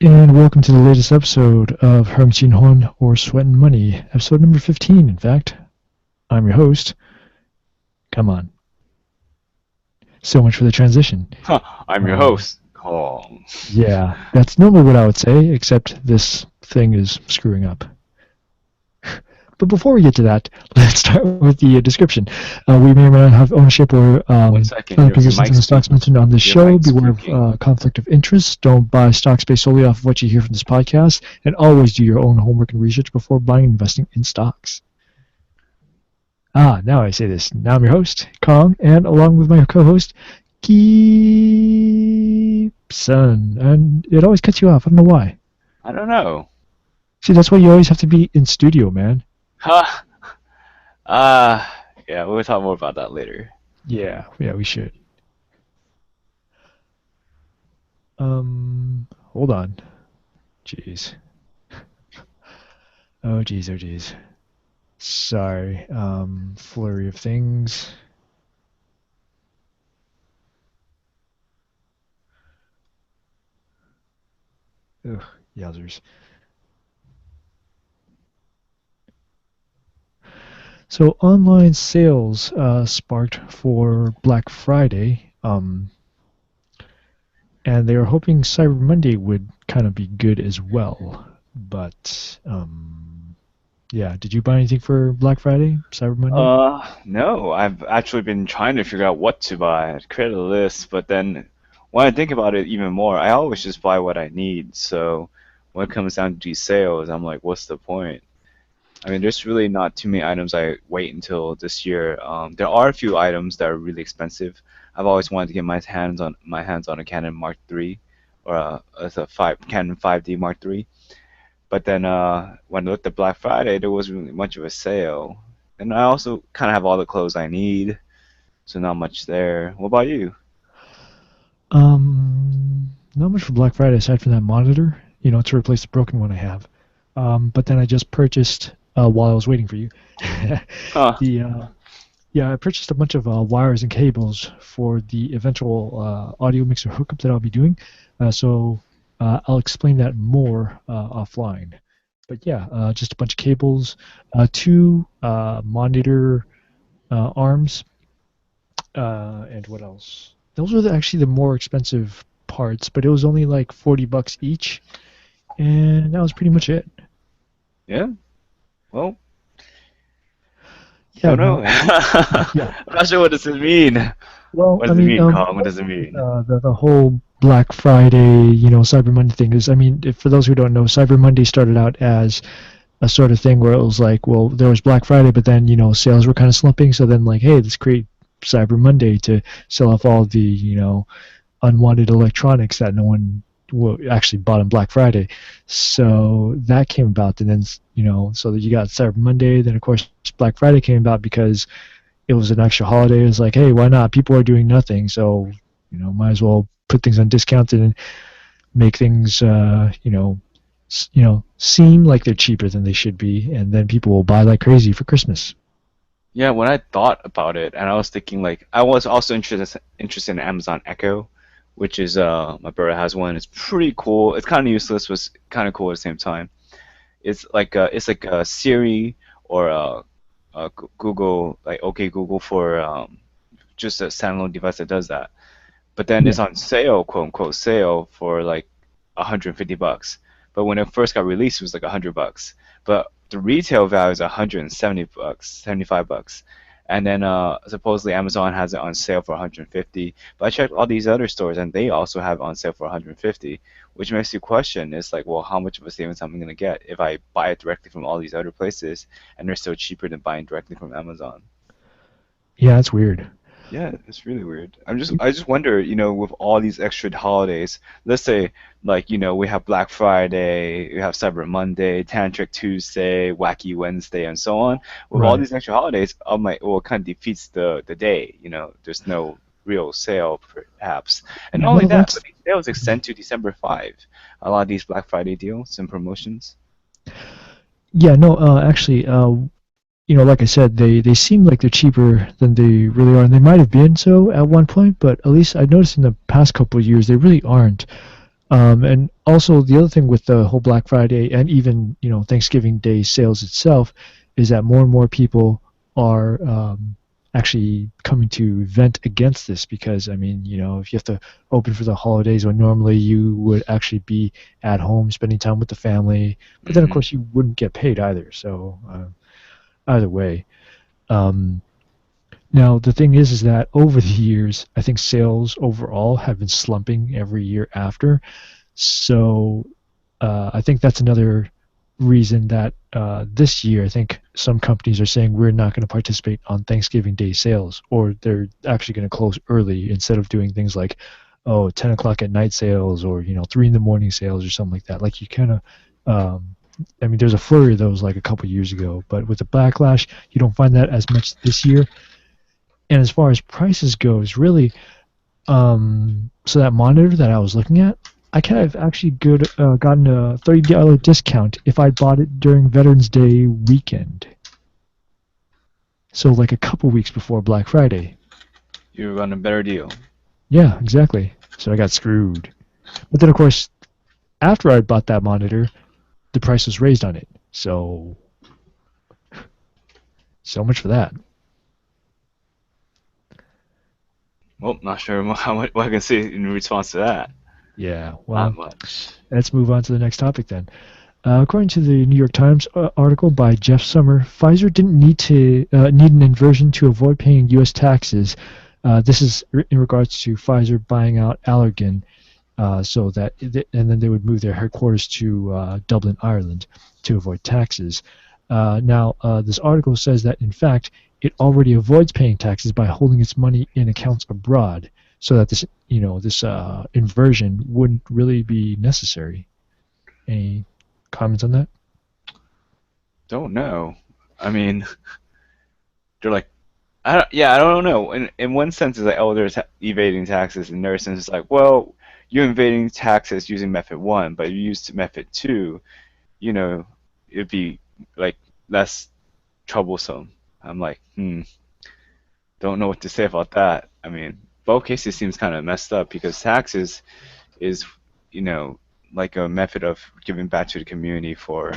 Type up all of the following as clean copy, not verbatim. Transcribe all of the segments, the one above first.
And welcome to the latest episode of Hermchin Hon or Sweatin Money, episode number 15, in fact. I'm your host. Come on. So much for the transition. Huh, I'm your host. Calm. Yeah, that's normally what I would say, except this thing is screwing up. But before we get to that, let's start with the description. We may or may not have ownership or 1 second. other Your positions in the mic's stocks speaking. mentioned on this Your show. mic's Beware speaking. of conflict of interest. Don't buy stocks based solely off of what you hear from this podcast. And always do your own homework and research before buying and investing in stocks. Now I say this. Now I'm your host, Kong, and along with my co-host, Gibson. And it always cuts you off. I don't know why. I don't know. See, that's why you always have to be in studio, man. Huh. Yeah, we'll talk more about that later. Yeah, we should. Hold on. Jeez. Oh, jeez. Sorry. Flurry of things. Ugh, yowzers. So online sales sparked for Black Friday, and they were hoping Cyber Monday would kind of be good as well. But yeah, did you buy anything for Black Friday, Cyber Monday? No, I've actually been trying to figure out what to buy. I created a list, but then when I think about it even more, I always just buy what I need. So when it comes down to these sales, I'm like, what's the point? I mean, there's really not too many items I wait until this year. There are a few items that are really expensive. I've always wanted to get my hands on a Canon Mark III or a Canon 5D Mark III. But then when I looked at Black Friday, there wasn't really much of a sale. And I also kind of have all the clothes I need, so not much there. What about you? Not much for Black Friday aside from that monitor, to replace the broken one I have. But then I just purchased while I was waiting for you. Huh. Yeah, I purchased a bunch of wires and cables for the eventual audio mixer hookup that I'll be doing. So I'll explain that more offline. But yeah, just a bunch of cables, two monitor arms, and what else? Those were actually the more expensive parts, but it was only like $40 each, and that was pretty much it. Yeah? Well, Yeah, don't know. no, yeah. I'm not sure what does it mean. Well, What I does it mean, mean, Colin? What does it mean? the whole Black Friday, Cyber Monday thing is, I mean, for those who don't know, Cyber Monday started out as a sort of thing where it was like, well, there was Black Friday, but then, sales were kind of slumping, so then like, hey, let's create Cyber Monday to sell off all the, unwanted electronics that no one actually bought on Black Friday. So that came about, and then, so that you got Cyber Monday, then of course Black Friday came about because it was an extra holiday. It was like, hey, why not? People are doing nothing, so might as well put things on discounted and make things, seem like they're cheaper than they should be, and then people will buy like crazy for Christmas. Yeah, when I thought about it, and I was thinking like I was also interested in Amazon Echo, which is my brother has one. It's pretty cool. It's kind of useless, but it's kind of cool at the same time. It's like a Siri or a Google, like OK Google for just a standalone device that does that. But then it's Yeah. on sale, quote unquote sale, for like $150. But when it first got released, it was like $100. But the retail value is $170, $75. And then supposedly Amazon has it on sale for 150. But I checked all these other stores and they also have it on sale for 150, which makes you question. It's like, well, how much of a savings am I going to get if I buy it directly from all these other places and they're still cheaper than buying directly from Amazon? Yeah, that's weird. Yeah, it's really weird. I just wonder, with all these extra holidays, let's say like, we have Black Friday, we have Cyber Monday, Tantric Tuesday, Wacky Wednesday, and so on. With all Right. these extra holidays, I'm like, well, it kind of defeats the day, there's no real sale perhaps. And not only Well, that, but that's these sales extend to December 5. A lot of these Black Friday deals and promotions. yeah. No, actually, like I said, they seem like they're cheaper than they really are, and they might have been so at one point, but at least I noticed in the past couple of years they really aren't. And also the other thing with the whole Black Friday and even Thanksgiving Day sales itself is that more and more people are actually coming to vent against this because I mean if you have to open for the holidays when normally you would actually be at home spending time with the family, but then of Hmm. course you wouldn't get paid either. So either way. Um, Now the thing is that over the years, I think sales overall have been slumping every year after. So I think that's another reason that this year I think some companies are saying we're not going to participate on Thanksgiving Day sales, or they're actually going to close early instead of doing things like 10 o'clock at night sales or 3 in the morning sales or something like that. Like you kind of I mean, there's a flurry of those like a couple years ago, but with the backlash, you don't find that as much this year. And as far as prices goes, really, so that monitor that I was looking at, I could have actually gotten a $30 discount if I bought it during Veterans Day weekend. So like a couple weeks before Black Friday. You got a better deal. Yeah, exactly. So I got screwed. But then of course, after I bought that monitor, the price was raised on it. So much for that. Well, not sure how much what I can say in response to that. Yeah. Not Well, much. let's move on to the next topic then. According to the New York Times article by Jeff Summer, Pfizer didn't need an inversion to avoid paying U.S. taxes. This is in regards to Pfizer buying out Allergan, and then they would move their headquarters to Dublin, Ireland, to avoid taxes. Now, this article says that in fact it already avoids paying taxes by holding its money in accounts abroad, so that this inversion wouldn't really be necessary. Any comments on that? Don't know. I mean, they're like, I don't know. In one sense, it's like, oh, they're evading taxes. In another sense, it's like, well, you're evading taxes using method one, but you use method two, you know, it'd be like less troublesome. I'm like, don't know what to say about that. I mean, both cases seems kind of messed up because taxes is, you know, like a method of giving back to the community for,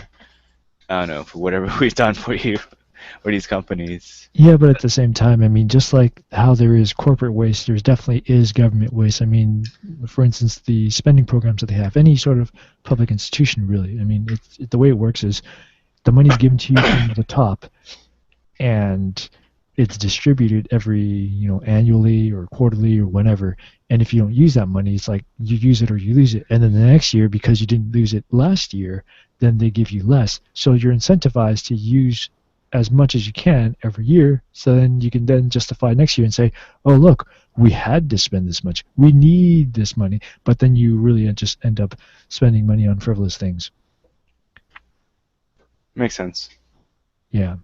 I don't know, for whatever we've done for you or these companies. Yeah, but at the same time, I mean, just like how there is corporate waste, there's definitely is government waste. I mean, for instance, the spending programs that they have, any sort of public institution, really. I mean, the way it works is the money's given to you from the top, and it's distributed every annually or quarterly or whenever. And if you don't use that money, it's like you use it or you lose it. And then the next year, because you didn't lose it last year, then they give you less. So you're incentivized to use as much as you can every year. So then you can then justify next year and say, oh look, we had to spend this much, we need this money. But then you really just end up spending money on frivolous things. Makes sense. Yeah.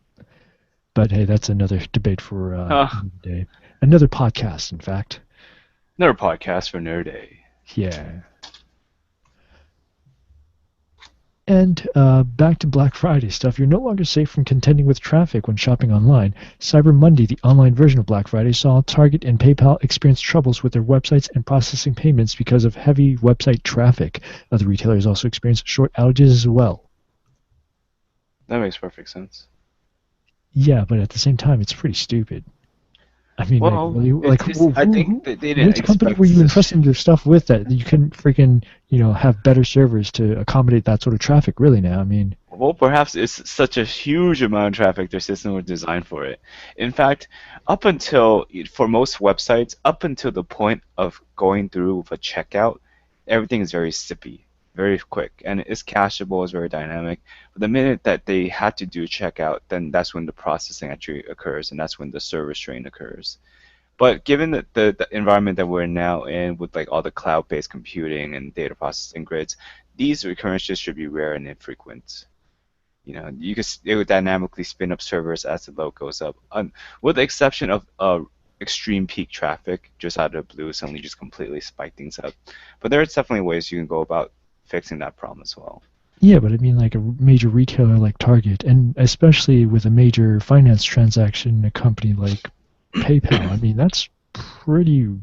But hey, that's another debate for Uh, another day. Another podcast, in fact. Another podcast for another day. Yeah. And back to Black Friday stuff. You're no longer safe from contending with traffic when shopping online. Cyber Monday, the online version of Black Friday, saw Target and PayPal experience troubles with their websites and processing payments because of heavy website traffic. Other retailers also experienced short outages as well. That makes perfect sense. Yeah, but at the same time, it's pretty stupid. I mean, like, Well, really, like, I think that they didn't which company were expect you such. entrusting your stuff with that you couldn't freaking, have better servers to accommodate that sort of traffic? Really, now, I mean, Well, perhaps it's such a huge amount of traffic their system was designed for it. In fact, up until for most websites, up until the point of going through with a checkout, everything is very sippy, very quick, and it's cacheable, it's very dynamic. But the minute that they had to do checkout, then that's when the processing actually occurs, and that's when the server strain occurs. But given the environment that we're now in with like all the cloud-based computing and data processing grids, these recurrences should be rare and infrequent. It would dynamically spin up servers as the load goes up, with the exception of extreme peak traffic, just out of the blue, suddenly just completely spike things up. But there's definitely ways you can go about fixing that problem as well. yeah, but I mean, like a major retailer like Target, and especially with a major finance transaction, a company like PayPal, I mean, that's pretty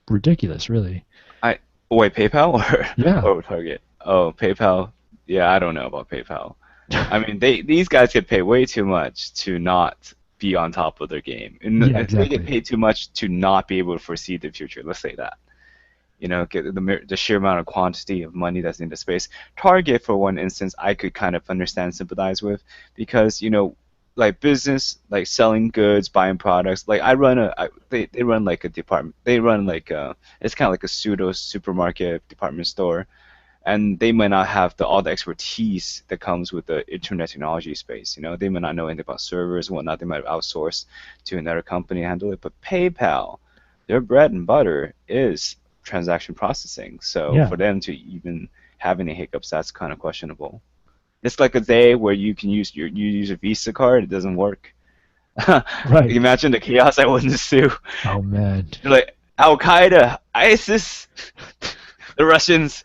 ridiculous, really. I Oh, wait, PayPal Yeah. or Target? Oh, PayPal. Yeah, I don't know about PayPal. I mean, these guys get paid way too much to not be on top of their game, and Yeah, they get exactly. paid too much to not be able to foresee the future. Let's say that. Get the sheer amount of quantity of money that's in the space. Target, for one instance, I could kind of understand, sympathize with, because like business, like selling goods, buying products. Like they run like a department. They run like it's kind of like a pseudo supermarket department store, and they might not have all the expertise that comes with the internet technology space. They might not know anything about servers and whatnot. They might outsource to another company to handle it. But PayPal, their bread and butter is transaction processing. So Yeah. for them to even have any hiccups, that's kind of questionable. It's like a day where you use a Visa card, it doesn't work. Right. Imagine the chaos that would ensue. Oh man. You're like Al Qaeda, ISIS, the Russians,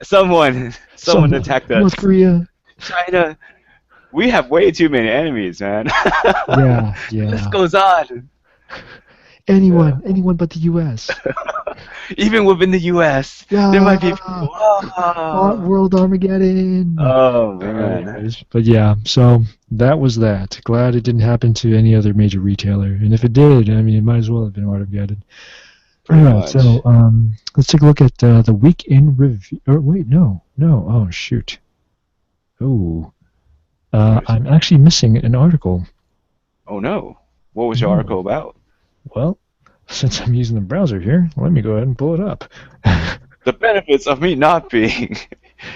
someone Someone. attacked North us. Korea. China, we have way too many enemies, man. Yeah, The list yeah. goes on. Yeah. Anyone but the U.S. Even within the U.S., there might be Yeah. people. Oh, World Armageddon. oh man, Anyways, but yeah, so that was that. Glad it didn't happen to any other major retailer, and if it did, I mean, it might as well have been Armageddon. All pretty right, so much. let's take a look at the week in review. Or wait, no, no. Oh shoot. Oh, What is I'm it? actually missing an article. Oh no. What was your No. article about? Well, since I'm using the browser here, let me go ahead and pull it up. The benefits of me not being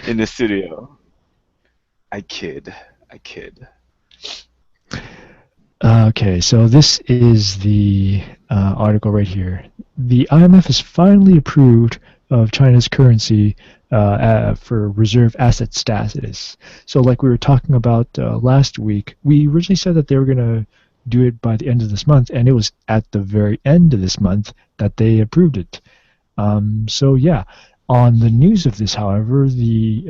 in the studio. I kid. I kid. Okay, so this is the article right here. The IMF has finally approved of China's currency for reserve asset status. So, like we were talking about last week, we originally said that they were going to do it by the end of this month, and it was at the very end of this month that they approved it. So, yeah, on the news of this, however, the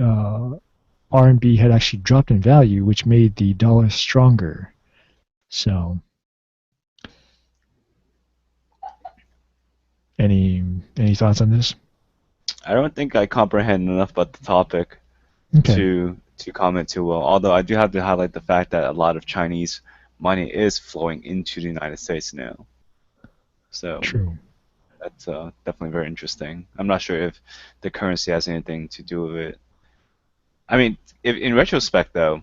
RMB had actually dropped in value, which made the dollar stronger. So, Any any thoughts on this? I don't think I comprehend enough about the topic Okay, to comment too well. Although I do have to highlight the fact that a lot of Chinese money is flowing into the United States now. So true. that's definitely very interesting. I'm not sure if the currency has anything to do with it. I mean, if in retrospect though,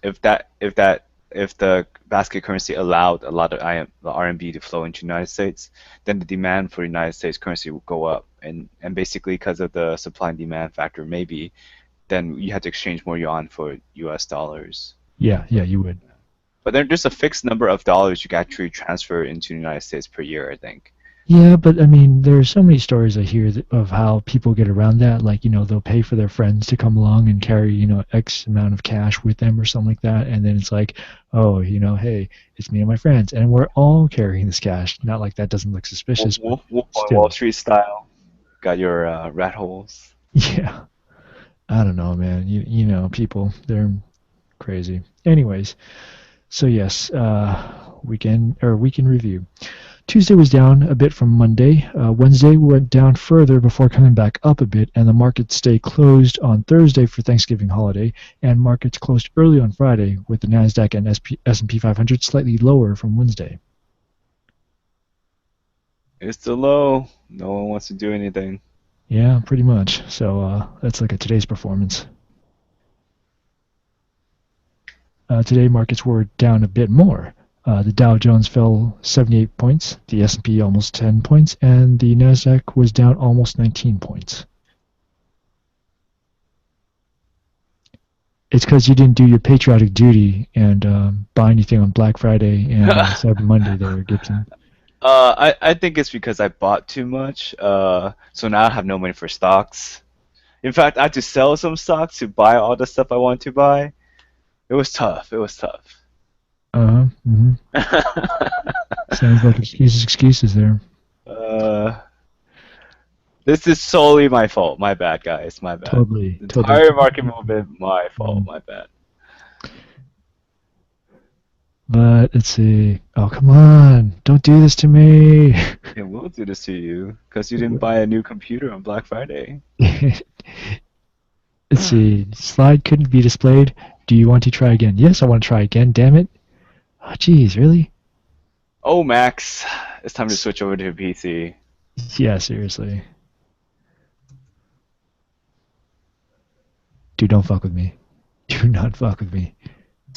if the basket currency allowed a lot of the RMB to flow into the United States, then the demand for United States currency will go up, and basically because of the supply and demand factor, maybe then you have to exchange more yuan for U.S. dollars. Yeah, yeah, But you would. there's a fixed number of dollars you can actually transfer into the United States per year, I think. Yeah, but I mean, there's so many stories I hear of how people get around that. Like, they'll pay for their friends to come along and carry, X amount of cash with them or something like that. And then it's like, oh, hey, it's me and my friends, and we're all carrying this cash. Not like that doesn't look suspicious, but Wolf on Wall still. Street style. Got your rat holes. Yeah, I don't know, man. People, they're crazy. Anyways, so yes, weekend review. Tuesday was down a bit from Monday. Wednesday went down further before coming back up a bit, and the markets stay closed on Thursday for Thanksgiving holiday, and markets closed early on Friday with the Nasdaq and S&P 500 slightly lower from Wednesday. It's the low. No one wants to do anything. Yeah, pretty much. So that's like a today's performance. Today markets were down a bit more. The Dow Jones fell 78 points, the S&P almost 10 points, and the Nasdaq was down almost 19 points. It's because you didn't do your patriotic duty and buy anything on Black Friday and Cyber Monday there, Gibson. I think it's because I bought too much. So now I have no money for stocks. In fact, I had to sell some stocks to buy all the stuff I want to buy. It was tough. It was tough. Uh-huh. Sounds like excuses there. uh, this is solely my fault. My bad, guys. My bad. Totally, The totally. entire market movement, my fault. Mm. My bad. But let's see. Oh, come on. Don't do this to me. It will do this to you because you didn't buy a new computer on Black Friday. Let's see. Slide couldn't be displayed. Do you want to try again? Yes, I want to try again. Damn it. Oh, jeez, really? Oh, Max, it's time to switch over to a PC. Yeah, seriously. Dude, don't fuck with me. Do not fuck with me.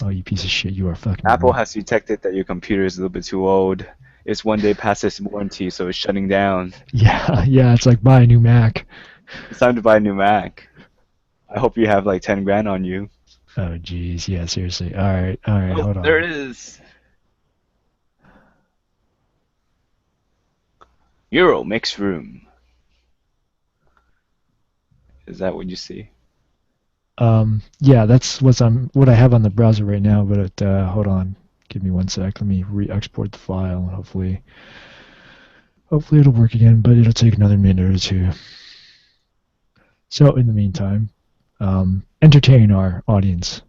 Oh, you piece of shit. You are fucking with Apple me. has detected that your computer is a little bit too old. It's one day past its warranty, so it's shutting down. Yeah, yeah, it's like buy a new Mac. It's time to buy a new Mac. I hope you have like 10 grand on you. Oh, jeez. Yeah, seriously. All right, Oh, hold there on. it is. Euro makes room. Is that what you see? Yeah, that's what I have on the browser right now. But hold on, give me one sec. Let me re-export the file, and hopefully it'll work again. But it'll take another minute or two. So in the meantime, entertain our audience.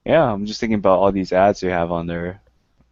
Yeah, I'm just thinking about all these ads you have on there,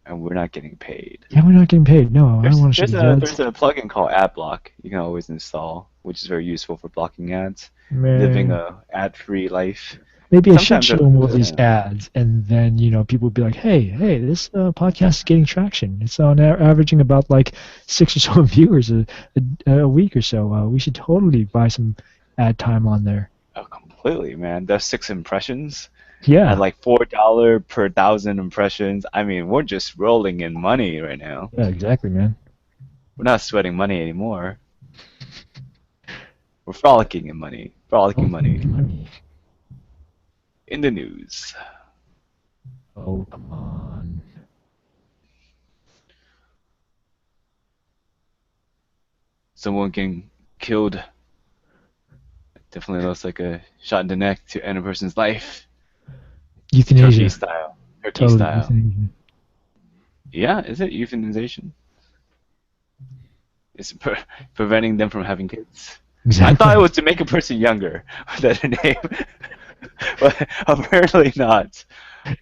and we're not getting paid. Yeah, we're not getting paid. No, I don't want to show these There's ads. a plugin called AdBlock you can always install, which is very useful for blocking ads, living Man, a ad-free life. maybe I should Sometimes show them all these yeah. ads, and then people would be like, "Hey, this podcast is getting traction. It's on averaging about like six or so viewers a week or so. We should totally buy some ad time on there." Oh, completely, man. That's 6 impressions at Yeah, like $4 per thousand impressions. I mean, we're just rolling in money right now. yeah, exactly, man. We're not sweating money anymore. We're frolicking in money. Frolicking Oh, money. money. In the news. Oh, come on. Someone getting killed. Definitely looks like a shot in the neck to end a person's life. Turkey Euthanasia. style. Turkey Totally style. euthanasia. Yeah, is it euthanization? It's preventing them from having kids. I thought it Exactly. was to make a person younger with that name, but apparently not.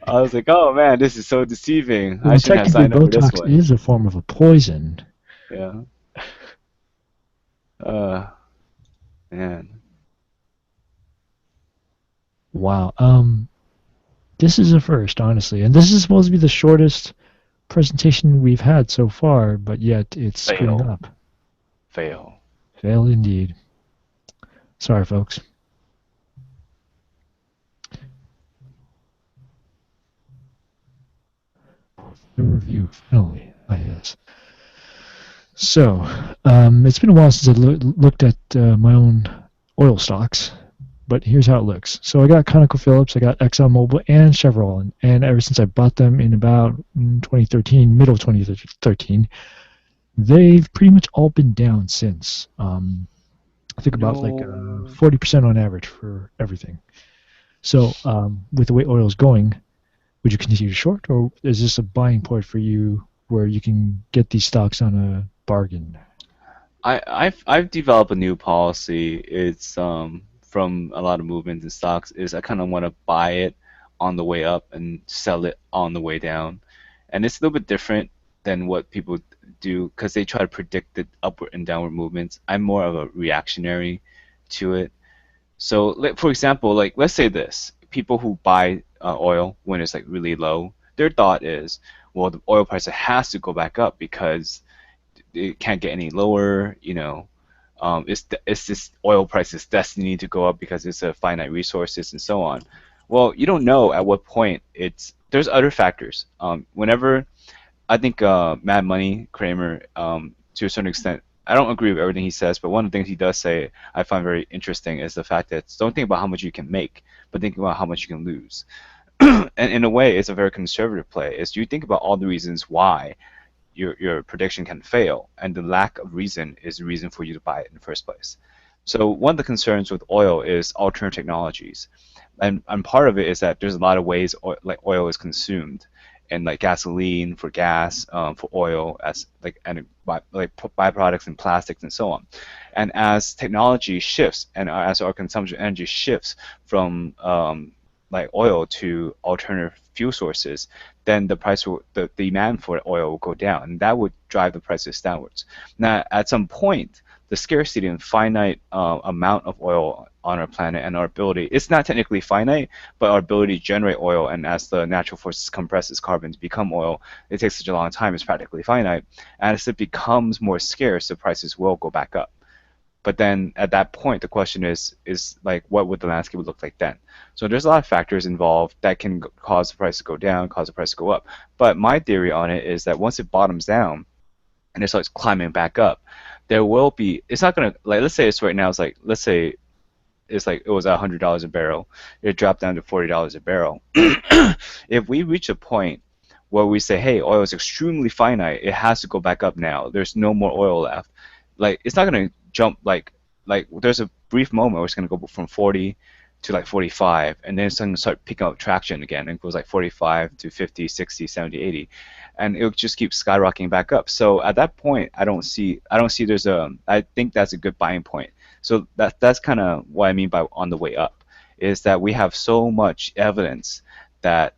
I was like, oh man, this is so deceiving. I Well, shouldn't have technically, signed up for this Botox one. is a form of a poison. Yeah. Uh, man. Wow. This is a first, honestly, and this is supposed to be the shortest presentation we've had so far, but yet it's screwing Fail. up. Fail. Fail indeed. Sorry, folks. The review, finally. Ah, yes. So, it's been a while since I looked at my own oil stocks, but here's how it looks. So I got Conoco Phillips, I got ExxonMobil, and Chevron, and ever since I bought them in about 2013, middle of 2013, they've pretty much all been down since. I think about like No. 40% on average for everything. So, with the way oil is going, would you continue to short, or is this a buying point for you where you can get these stocks on a bargain? I've developed a new policy. It's from a lot of movements and stocks is I kind of want to buy it on the way up and sell it on the way down, and it's a little bit different than what people do because they try to predict the upward and downward movements. I'm more of a reactionary to it. So, like, for example, like let's say this: people who buy oil when it's like really low, their thought is, well, the oil price has to go back up because it can't get any lower. It's this oil price is destined to go up because it's a finite resources and so on. Well, you don't know at what point it's. There's other factors. Whenever I think Mad Money Kramer, to a certain extent, I don't agree with everything he says, but one of the things he does say I find very interesting is the fact that don't think about how much you can make, but think about how much you can lose. And in a way, it's a very conservative play. Is you think about all the reasons why your prediction can fail, and the lack of reason is the reason for you to buy it in the first place. So one of the concerns with oil is alternative technologies, and part of it is that there's a lot of ways like oil is consumed, and like gasoline for gas, for oil as like and like byproducts and plastics and so on. And as technology shifts and as our consumption energy shifts from like oil to alternative fuel sources, then the demand for oil will go down, and that would drive the prices downwards. Now, at some point, the scarcity and finite amount of oil on our planet and our ability, it's not technically finite, but our ability to generate oil, and as the natural forces compresses carbon to become oil, it takes such a long time, it's practically finite. And as it becomes more scarce, the prices will go back up. But then at that point, the question is like, what would the landscape look like then? So there's a lot of factors involved that can cause the price to go down, cause the price to go up. But my theory on it is that once it bottoms down and it starts climbing back up, there will be. It's not gonna like. Let's say it's right now. It's like, let's say it's like it was $100 a barrel. It dropped down to $40 a barrel. If we reach a point where we say, hey, oil is extremely finite, it has to go back up now. There's no more oil left. Like, it's not gonna jump like there's a brief moment where it's gonna go from 40 to like 45, and then it's gonna start picking up traction again, and it goes like 45 to 50, 60, 70, 80, and it'll just keep skyrocketing back up. So at that point, I don't see there's a. I think that's a good buying point. So that's kind of what I mean by on the way up, is that we have so much evidence that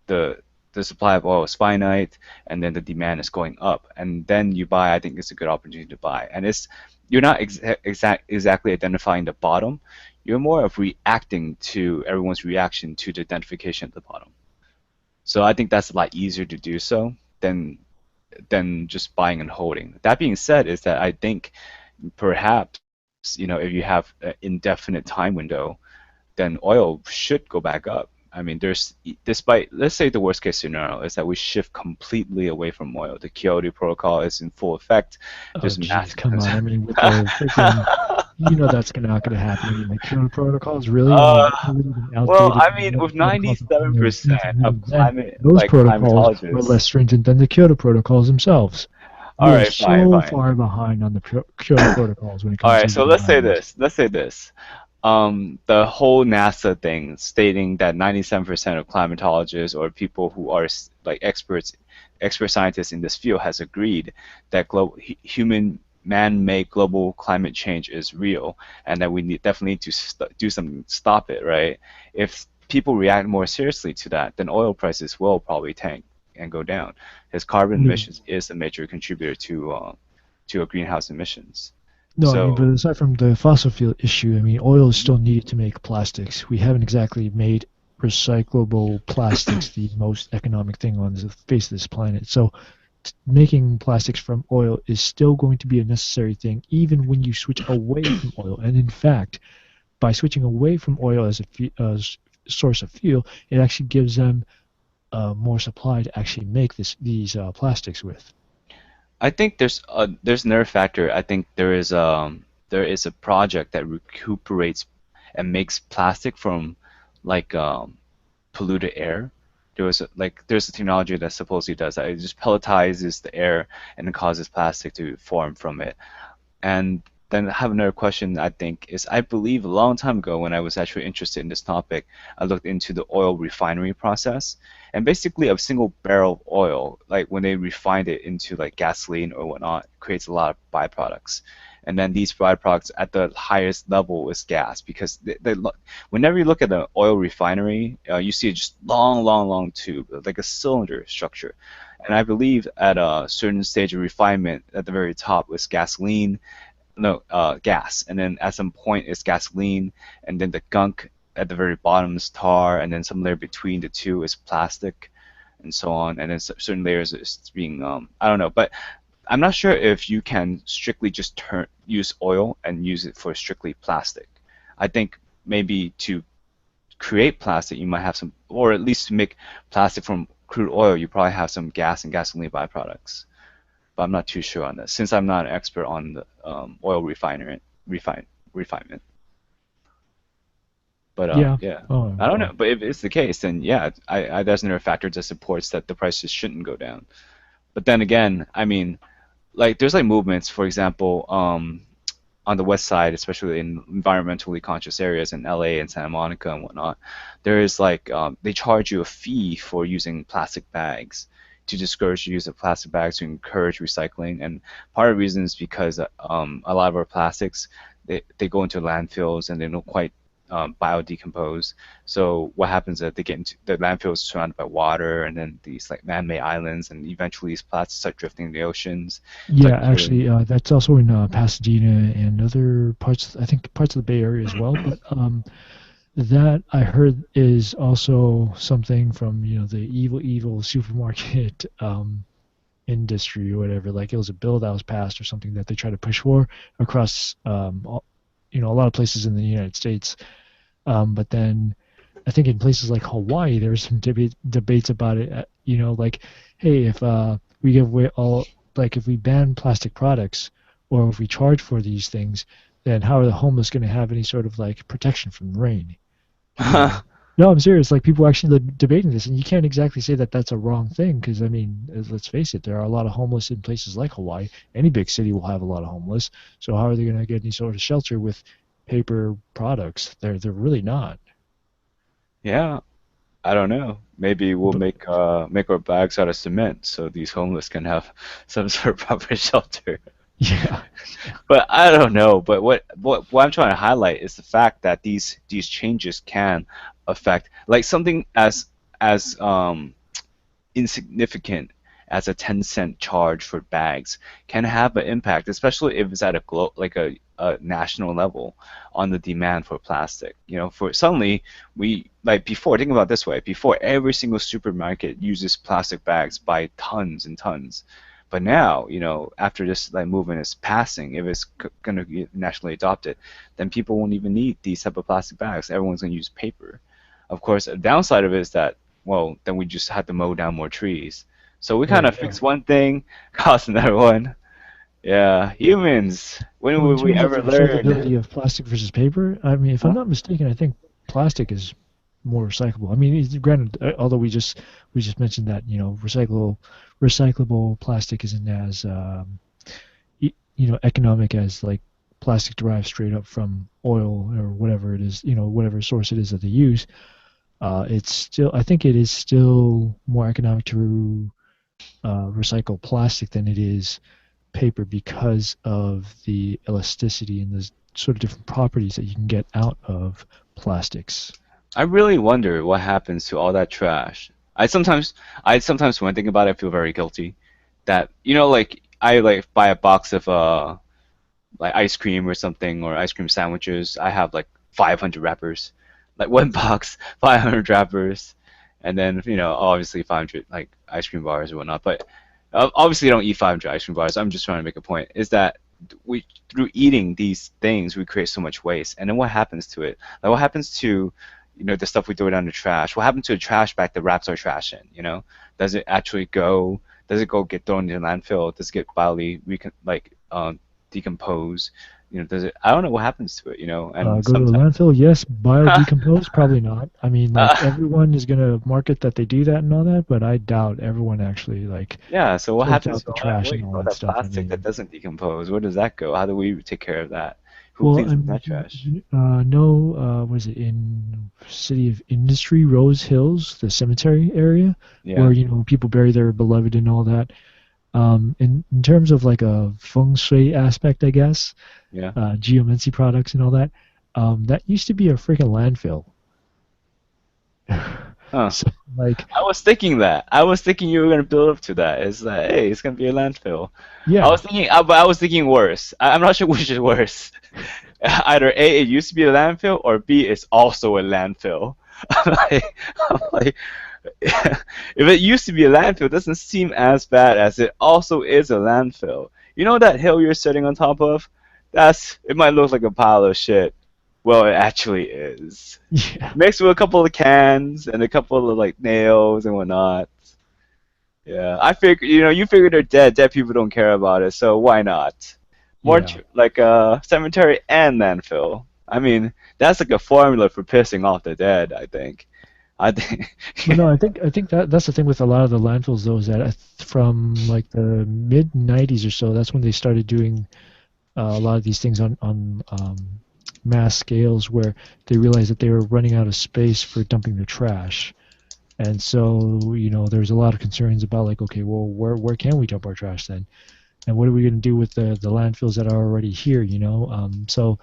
the supply of oil is finite, and then the demand is going up, and then you buy. I think it's a good opportunity to buy, and it's you're not exactly identifying the bottom. You're more of reacting to everyone's reaction to the identification at the bottom. So I think that's a lot easier to do so than just buying and holding. That being said, is that I think perhaps if you have an indefinite time window, then oil should go back up. I mean, despite, let's say the worst case scenario is that we shift completely away from oil. The Kyoto Protocol is in full effect. Oh, There's geez, massive come on. I concern. mean, with the freaking, that's not going to happen. I mean, the Kyoto protocols, really? I mean, uh, really even well, outdated I mean, with protocols that were stringent 97% of even then. Those like protocols were climatologists. less stringent than the Kyoto protocols themselves. All We are right, fine, so fine. far behind on the Kyoto protocols when it All comes to right, so heating let's say environments. this. Let's say this. The whole NASA thing stating that 97% of climatologists or people who are like expert scientists in this field has agreed that human man-made global climate change is real, and that we definitely need to do something to stop it, right? If people react more seriously to that, then oil prices will probably tank and go down, because carbon Yeah. emissions is a major contributor to greenhouse emissions. No, I mean, but So aside from the fossil fuel issue, I mean, oil is still needed to make plastics. We haven't exactly made recyclable plastics the most economic thing on the face of this planet. So making plastics from oil is still going to be a necessary thing, even when you switch away from oil. And in fact, by switching away from oil as as source of fuel, it actually gives them more supply to actually make these plastics with. I think there's another factor. I think there is a project that recuperates and makes plastic from like polluted air. There's a technology that supposedly does that. It just pelletizes the air and it causes plastic to form from it. And then I have another question, I think, is I believe a long time ago when I was actually interested in this topic, I looked into the oil refinery process. And basically a single barrel of oil, like when they refined it into like gasoline or whatnot, creates a lot of byproducts. And then these byproducts at the highest level is gas, because whenever you look at an oil refinery, you see just long, long, long tube, like a cylinder structure. And I believe at a certain stage of refinement, at the very top was gasoline, no, gas, and then at some point it's gasoline, and then the gunk at the very bottom is tar, and then some layer between the two is plastic, and so on, and then certain layers is being I don't know, but I'm not sure if you can strictly just use oil and use it for strictly plastic. I think maybe to create plastic, you might have some, or at least to make plastic from crude oil, you probably have some gas and gasoline byproducts. But I'm not too sure on this since I'm not an expert on the oil refinement. But Yeah. yeah, Oh, I don't know. well. But if it's the case, then yeah, there's another factor that supports that the prices shouldn't go down. But then again, I mean, like there's like movements, for example, on the west side, especially in environmentally conscious areas in LA and Santa Monica and whatnot, there is like they charge you a fee for using plastic bags to discourage the use of plastic bags to encourage recycling. And part of the reason is because a lot of our plastics they go into landfills and they don't quite biodecompose. So what happens is that they get into the landfill is surrounded by water, and then these like man-made islands, and eventually these plastics start drifting in the oceans, Yeah, start killing. actually, that's also in Pasadena and other parts. I think parts of the Bay Area as well. But that I heard is also something from the evil supermarket industry or whatever. Like it was a bill that was passed or something that they try to push for across a lot of places in the United States. But then I think in places like Hawaii, there was some debates about it. Like, hey, if we give away all, like, if we ban plastic products or if we charge for these things, then how are the homeless going to have any sort of like protection from rain? You know? No, I'm serious. Like people actually debating this, and you can't exactly say that that's a wrong thing because I mean, let's face it, there are a lot of homeless in places like Hawaii. Any big city will have a lot of homeless. So how are they going to get any sort of shelter with paper products? They're really not. Yeah, I don't know. Maybe we'll But make our bags out of cement so these homeless can have some sort of proper shelter. yeah, But I don't know. But what I'm trying to highlight is the fact that these changes can affect like something as insignificant as a 10-cent charge for bags can have an impact, especially if it's at a national level on the demand for plastic. For suddenly we like before, think about it this way, before every single supermarket uses plastic bags by tons and tons. But now, after this like movement is passing, if it's going to be nationally adopted, then people won't even need these type of plastic bags. Everyone's going to use paper. Of course, the downside of it is that, well, then we just have to mow down more trees. So we there kind you of go. fix one thing, cause another one. Yeah, humans. When Well, in will we terms of ever the learn? recyclability of plastic versus paper, I mean, if I'm Huh? not mistaken, I think plastic is more recyclable. I mean, granted, although we just mentioned that recyclable plastic isn't as economic as like plastic derived straight up from oil or whatever it is, whatever source it is that they use. It's still, I think it is still more economic to recycle plastic than it is paper because of the elasticity and the sort of different properties that you can get out of plastics. I really wonder what happens to all that trash. I sometimes when I think about it, I feel very guilty. That like I like buy a box of like ice cream or something or ice cream sandwiches. I have like 500 wrappers, like one box, 500 wrappers, and then obviously 500 like ice cream bars or whatnot. But obviously I don't eat 500 ice cream bars. I'm just trying to make a point. Is that we through eating these things we create so much waste, and then what happens to it? Like what happens to the stuff we throw down the trash? What happened to a trash bag that wraps our trash in? Does it actually go? Does it go get thrown into the landfill? Does it get decompose? Does it? I don't know what happens to it. And Go to a sometimes, landfill, yes. Biodecompose, probably not. I mean, like uh, everyone is gonna market that they do that and all that, but I doubt everyone actually like yeah. So what sorts happens out to the all that trash and waste, all all that that stuff. I plastic that mean, doesn't decompose? Where does that go? How do we take care of that? Who well, cleans I up that mean, trash? no, was it in City of Industry, Rose Hills, the cemetery area, where Yeah, people bury their beloved and all that. In terms of like a feng shui aspect, I guess, yeah. geomancy products and all that, that used to be a freaking landfill. Huh. So like, I was thinking that. I was thinking you were gonna build up to that. It's like, hey, it's gonna be a landfill. yeah, But I was thinking worse. I'm not sure which is worse. Either A, it used to be a landfill, or B, it's also a landfill. I'm like, if it used to be a landfill, it doesn't seem as bad as it also is a landfill. You know that hill you're sitting on top of? It might look like a pile of shit. Well, it actually is. yeah, Mixed with a couple of cans and a couple of like nails and whatnot. Yeah, I figure you figure they're dead. Dead people don't care about it, so why not? yeah. Like a cemetery and landfill. I mean, that's like a formula for pissing off the dead. I think. I think. But no, I think that's the thing with a lot of the landfills though is that from like the mid '90s or so, that's when they started doing a lot of these things on mass scales where they realized that they were running out of space for dumping their trash. And so, there's a lot of concerns about like, okay, well, where can we dump our trash then? And what are we going to do with the landfills that are already here? So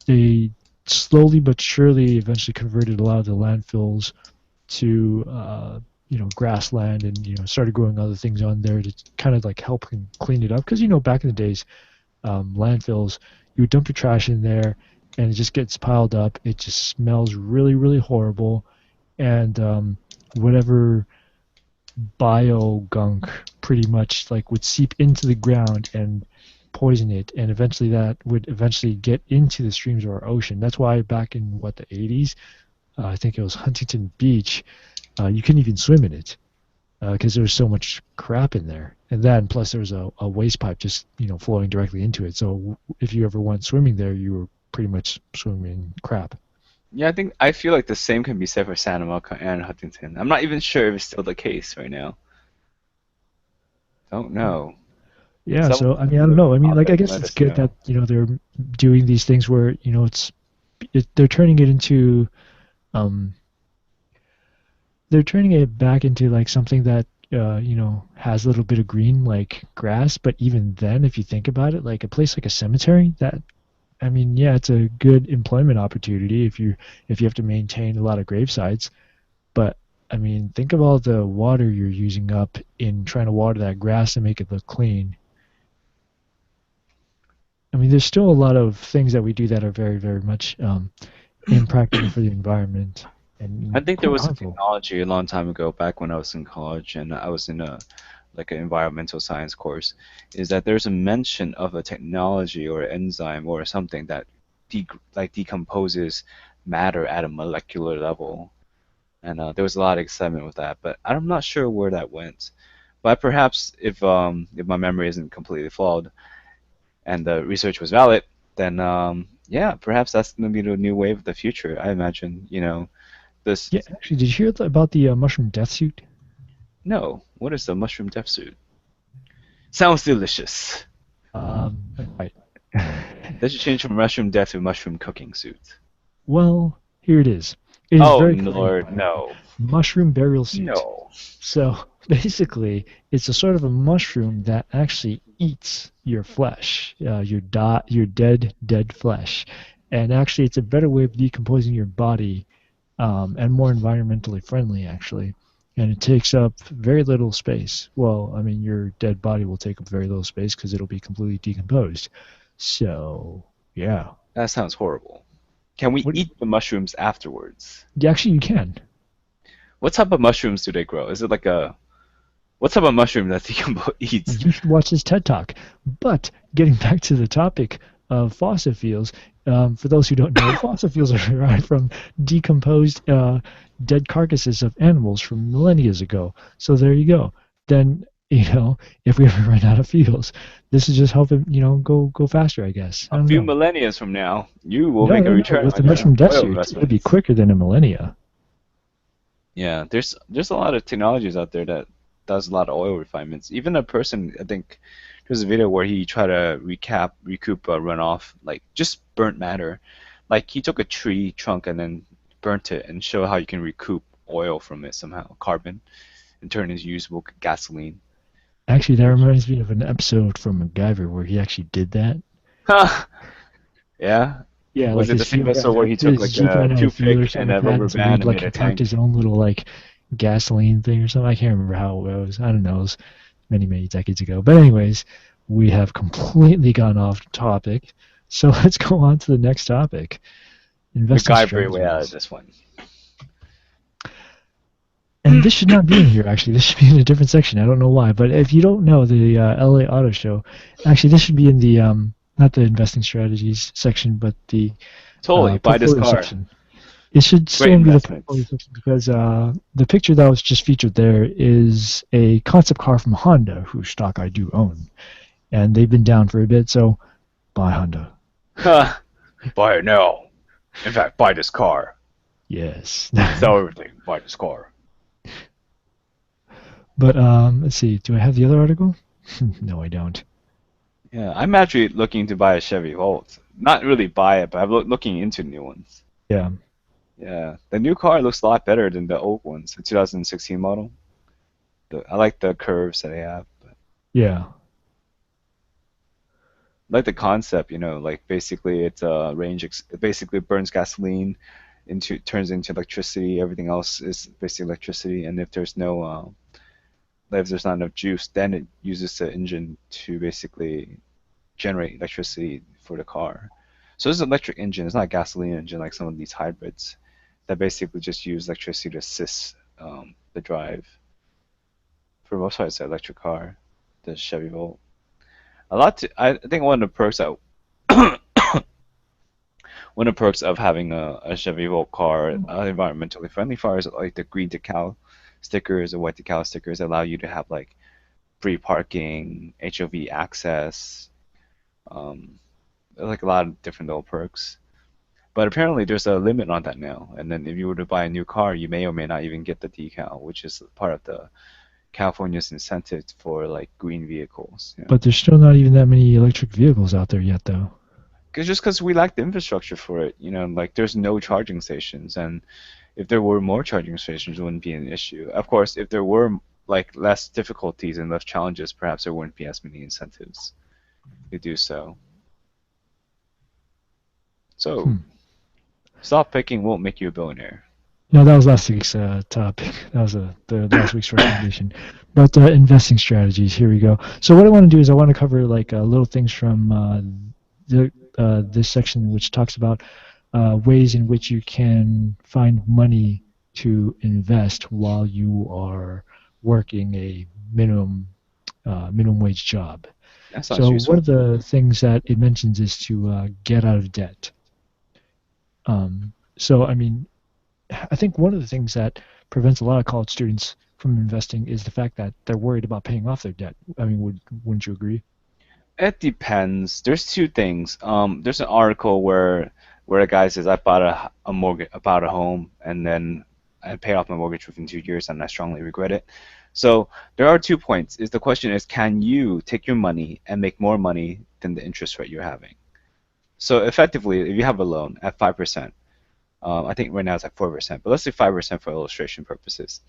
they slowly but surely eventually converted a lot of the landfills to grassland, and started growing other things on there to kind of like help clean it up, because back in the days, landfills, you would dump your trash in there and it just gets piled up. It just smells really, really horrible. And whatever bio gunk pretty much like would seep into the ground and poison it, and eventually that would eventually get into the streams of our ocean. That's why back in what, the 80s, I think it was Huntington Beach, you couldn't even swim in it because there was so much crap in there. And then plus there was a waste pipe just flowing directly into it. So if you ever went swimming there, you were pretty much swimming in crap. Yeah, I feel like the same can be said for Santa Monica and Huntington. I'm not even sure if it's still the case right now. Don't know. Yeah, Someone so I mean, I don't know. I mean, out like, there I can guess let it's us good know. that they're doing these things where they're turning it into um they're turning it back into like something that has a little bit of green, like grass. But even then, if you think about it, like a place like a cemetery, that, I mean, yeah, it's a good employment opportunity if you have to maintain a lot of grave sites. But I mean, think of all the water you're using up in trying to water that grass to make it look clean. I mean, there's still a lot of things that we do that are very, very much impractical for the environment I and think there quite was a harmful. technology a long time ago, back when I was in college and I was in a like an environmental science course, is that there's a mention of a technology or enzyme or something that decomposes matter at a molecular level, and there was a lot of excitement with that, but I'm not sure where that went. But perhaps if my memory isn't completely flawed and the research was valid, then yeah, perhaps that's gonna be the new wave of the future. I imagine, this. Yeah, actually, did you hear about the mushroom death suit? No, what is the mushroom death suit? Sounds delicious. Right. They should change from mushroom death to mushroom cooking suit. Well, here it is. It is Oh very plain, Lord, however. no, Mushroom burial suit. no. So basically, it's a sort of a mushroom that actually eats your flesh, your dead flesh, and actually, it's a better way of decomposing your body, and more environmentally friendly, actually. And it takes up very little space. Well, I mean, your dead body will take up very little space because it'll be completely decomposed. So, yeah. That sounds horrible. Can we What? eat the mushrooms afterwards? Yeah, actually, you can. What type of mushrooms do they grow? Is it like a what type of mushroom that eats? You should watch this TED Talk. But getting back to the topic of fossil fuels, for those who don't know, fossil fuels are derived from decomposed dead carcasses of animals from millennia ago. So there you go. Then, if we ever run out of fuels, this is just helping, go faster, I guess. I A don't few know. millennia from now, you will No, make a no, no. return With the on your mushroom death oil suit, it'll be investments. quicker than a millennia. Yeah, there's a lot of technologies out there that does a lot of oil refinements. Even a person, I think, there's a video where he tried to recoup runoff, like just burnt matter. Like he took a tree trunk and then burnt it and show how you can recoup oil from it somehow, carbon, and turn it into usable gasoline. Actually, that reminds me of an episode from MacGyver where he actually did that. Huh. Yeah. Yeah, Was like it the his same field episode where he took his like Jeep a ran out of fuel or toothpick something and like a that, rubber and so he'd band and like made a concoct tank? his own little like gasoline thing or something. I can't remember how it was. I don't know. It was many, many decades ago. But anyways, we have completely gone off topic. So let's go on to the next topic: investing MacGyver way out of strategies. this one. And this should not be in here, actually. This should be in a different section. I don't know why. But if you don't know the LA Auto Show, actually, this should be in the not the investing strategies section, but the Totally, buy this portfolio car. section. It should Great still be the portfolio investments. section because the picture that was just featured there is a concept car from Honda, whose stock I do own, and they've been down for a bit. So buy Honda. Huh. Buy it now. In fact, buy this car. Yes. Sell everything. Buy this car. But let's see. Do I have the other article? No, I don't. Yeah, I'm actually looking to buy a Chevy Volt. Not really buy it, but I'm looking into new ones. Yeah. Yeah, the new car looks a lot better than the old ones, the 2016 model. I like the curves that they have. Yeah. like the concept, like basically it's a it basically burns gasoline into turns into electricity. Everything else is basically electricity, and if there's not enough juice, then it uses the engine to basically generate electricity for the car. So it's an electric engine. It's not a gasoline engine like some of these hybrids that basically just use electricity to assist the drive. For the most part, it's an electric car, the Chevy Volt. I think one of the perks that one of the perks of having a Chevy Volt car, environmentally friendly car, is like the green decal stickers or white decal stickers that allow you to have like free parking, HOV access, um, like a lot of different little perks. But apparently there's a limit on that now. And then if you were to buy a new car, you may or may not even get the decal, which is part of the California's incentive for like green vehicles. But there's still not even that many electric vehicles out there yet, though. Because we lack the infrastructure for it, like there's no charging stations, and if there were more charging stations, it wouldn't be an issue. Of course, if there were like less difficulties and less challenges, perhaps there wouldn't be as many incentives to do so. So, Hmm. stock picking won't make you a billionaire. No, that was last week's topic. That was the last week's recommendation. But investing strategies. Here we go. So what I want to do is I want to cover like little things from this section, which talks about ways in which you can find money to invest while you are working a minimum wage job. That sounds So one useful. of the things that it mentions is to get out of debt. So I mean, I think one of the things that prevents a lot of college students from investing is the fact that they're worried about paying off their debt. I mean, wouldn't you agree? It depends. There's two things. There's an article where a guy says I bought a mortgage, I bought a home, and then I paid off my mortgage within 2 years, and I strongly regret it. So there are 2 points. Is the question is, can you take your money and make more money than the interest rate you're having? So effectively, if you have a loan at 5%, I think right now it's like 4%, but let's say 5% for illustration purposes.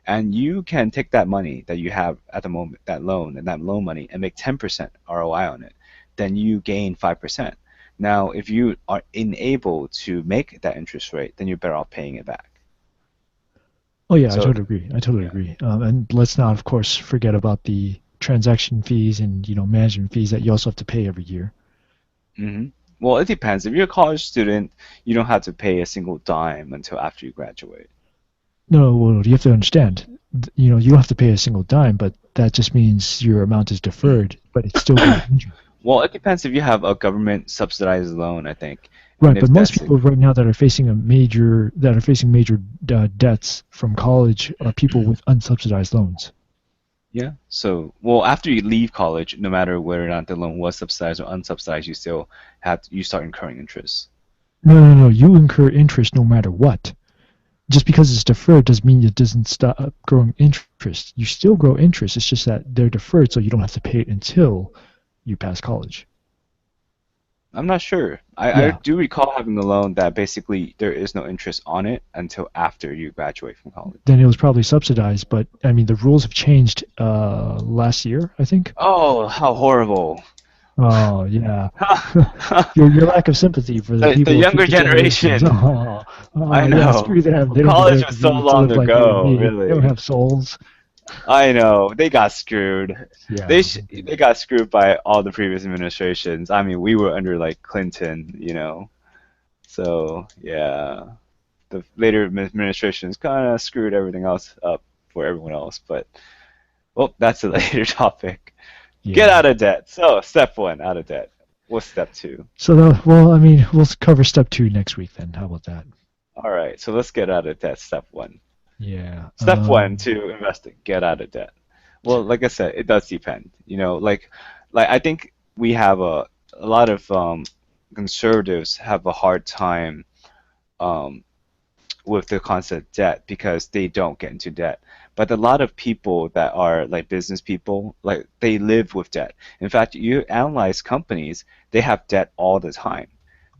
And you can take that money that you have at the moment, that loan money, and make 10% ROI on it, then you gain 5%. Now, if you are unable to make that interest rate, then you're better off paying it back. Oh yeah, I So, totally agree. I totally yeah. agree. And let's not, of course, forget about the transaction fees and management fees that you also have to pay every year. hmm Well, it depends. If you're a college student, you don't have to pay a single dime until after you graduate. No, well, you have to understand. You don't have to pay a single dime, but that just means your amount is deferred, but it's still going into. Well, it depends if you have a government subsidized loan, I think. And Right, but if most that's it, people right now that are facing major debts from college are people with unsubsidized loans. yeah. So, well, after you leave college, no matter whether or not the loan was subsidized or unsubsidized, you still you start incurring interest. No, no, no. You incur interest no matter what. Just because it's deferred doesn't mean it doesn't stop growing interest. You still grow interest. It's just that they're deferred, so you don't have to pay it until you pass college. I'm not sure. I Yeah. do recall having a loan that basically there is no interest on it until after you graduate from college. Then it was probably subsidized, but I mean the rules have changed last year, I think. Oh, how horrible. Oh yeah. Your lack of sympathy for the The people of younger future generations. generation. Oh I yeah, screw know. them. Well, They don't college deserve was so to long live like you and ago, me. They don't really. have souls. I know. They got screwed. Yeah. They got screwed by all the previous administrations. I mean, we were under like Clinton, So, yeah, the later administrations kind of screwed everything else up for everyone else. But, well, that's a later topic. Get Yeah. out of debt. So, step one, out of debt. What's step two? So well, I mean, we'll cover step 2 next week then. How about that? All right, so let's get out of debt. Step one. Yeah. Step one to investing, get out of debt. Well, like I said, it does depend. Like I think we have a lot of conservatives have a hard time um, with the concept of debt because they don't get into debt. But a lot of people that are like business people, like they live with debt. In fact, you analyze companies, they have debt all the time.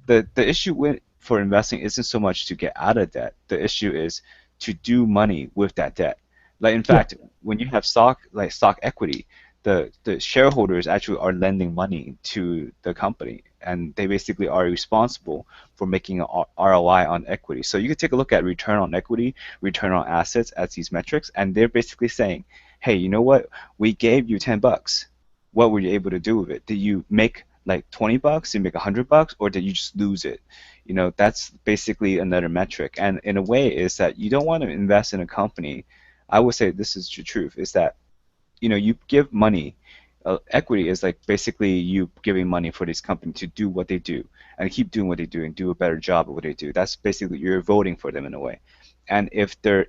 The issue for investing isn't so much to get out of debt. The issue is to do money with that debt. Like in Yeah. fact, when you have stock, like stock equity, the shareholders actually are lending money to the company, and they basically are responsible for making an ROI on equity. So you can take a look at return on equity, return on assets as these metrics, and they're basically saying, hey, you know what? We gave you $10. What were you able to do with it? Did you make like $20? Did you make $100? Or did you just lose it? That's basically another metric. And in a way, is that you don't want to invest in a company. I would say this is the truth, is that you give money. Equity is like basically you giving money for this company to do what they do and keep doing what they do and do a better job of what they do. That's basically you're voting for them in a way. And if their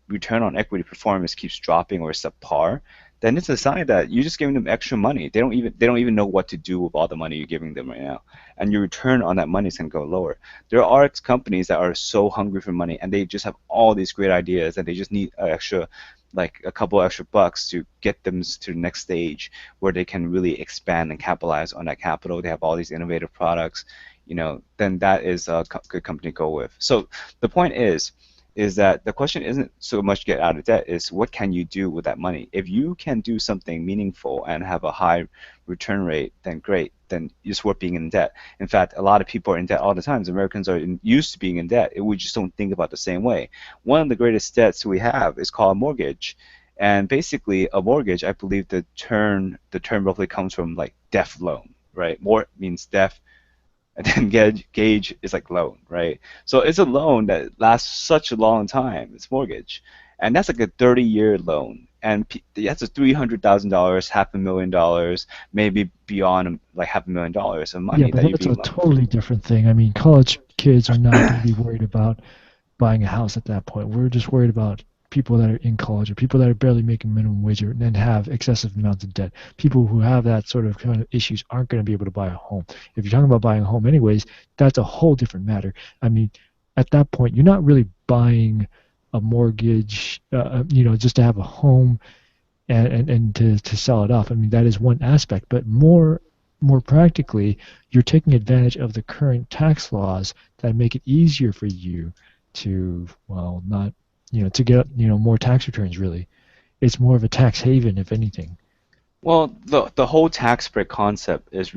return on equity performance keeps dropping or subpar, then it's a sign that you're just giving them extra money. They don't even know what to do with all the money you're giving them right now, and your return on that money is going to go lower. There are companies that are so hungry for money and they just have all these great ideas and they just need extra, like a couple extra bucks to get them to the next stage where they can really expand and capitalize on that capital. They have all these innovative products, then that is a good company to go with. So the point is that the question isn't so much get out of debt, is what can you do with that money. If you can do something meaningful and have a high return rate, then great, then it's worth being in debt. In fact, a lot of people are in debt all the time. Americans are used to being in debt. We just don't think about the same way. One of the greatest debts we have is called a mortgage. And basically a mortgage, I believe the term roughly comes from like deaf loan, right? More means deaf, and then gauge is like loan, right? So it's a loan that lasts such a long time. It's mortgage, and that's like a 30-year loan, and that's a $300,000, $500,000, maybe beyond like $500,000 of Yeah, money but that you're that's being a loaned. totally different thing. I mean, college kids are not going to be worried about buying a house at that point. We're just worried about people that are in college or people that are barely making minimum wage and then have excessive amounts of debt. People who have that sort of kind of issues aren't going to be able to buy a home. If you're talking about buying a home anyways, that's a whole different matter. I mean, at that point, you're not really buying a mortgage, just to have a home and to sell it off. I mean, that is one aspect, but more practically, you're taking advantage of the current tax laws that make it easier for you to, well, not, to get, more tax returns, really. It's more of a tax haven, if anything. Well, the whole tax break concept is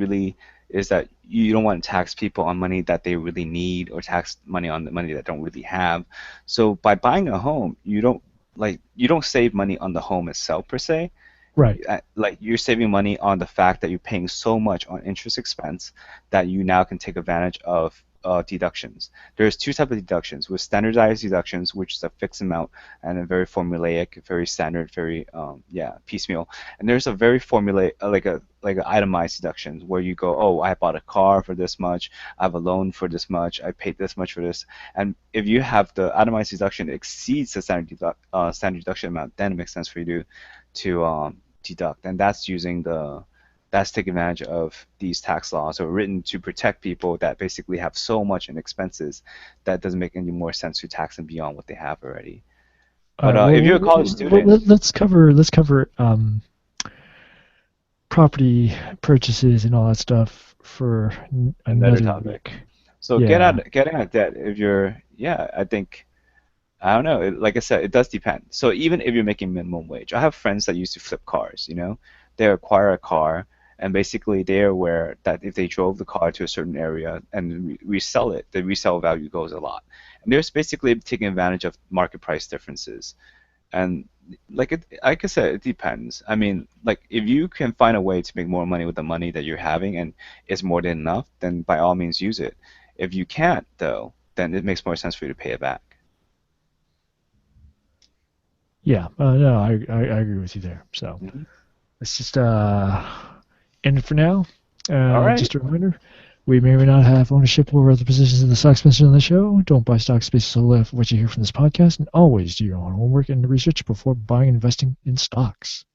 that you don't want to tax people on money that they really need or tax money on the money that don't really have. So by buying a home, you don't save money on the home itself per se. Right. Like you're saving money on the fact that you're paying so much on interest expense that you now can take advantage of deductions. There's two types of deductions: with standardized deductions, which is a fixed amount and a very formulaic, very standard, very piecemeal. And there's a very formulaic, like an itemized deductions where you go, oh, I bought a car for this much, I have a loan for this much, I paid this much for this. And if you have the itemized deduction exceeds the standard deduction amount, then it makes sense for you to deduct, and that's taking advantage of these tax laws are written to protect people that basically have so much in expenses that doesn't make any more sense to tax them beyond what they have already. All But right. Well, if you're a college student, let's cover property purchases and all that stuff for another another topic. week. So Yeah. getting out of debt, if you're, yeah, I don't know. Like I said, it does depend. So even if you're making minimum wage, I have friends that used to flip cars. They acquire a car, and basically they're aware that if they drove the car to a certain area and resell it, the resale value goes a lot. And there's basically taking advantage of market price differences. And like I said, it depends. I mean, like if you can find a way to make more money with the money that you're having and it's more than enough, then by all means use it. If you can't, though, then it makes more sense for you to pay it back. Yeah. No, I agree with you there. So Mhm. let's just end it for now. All right. Just a reminder, we may or may not have ownership over other positions in the stocks mentioned on the show. Don't buy stocks based solely off what you hear from this podcast, and always do your own homework and research before buying and investing in stocks.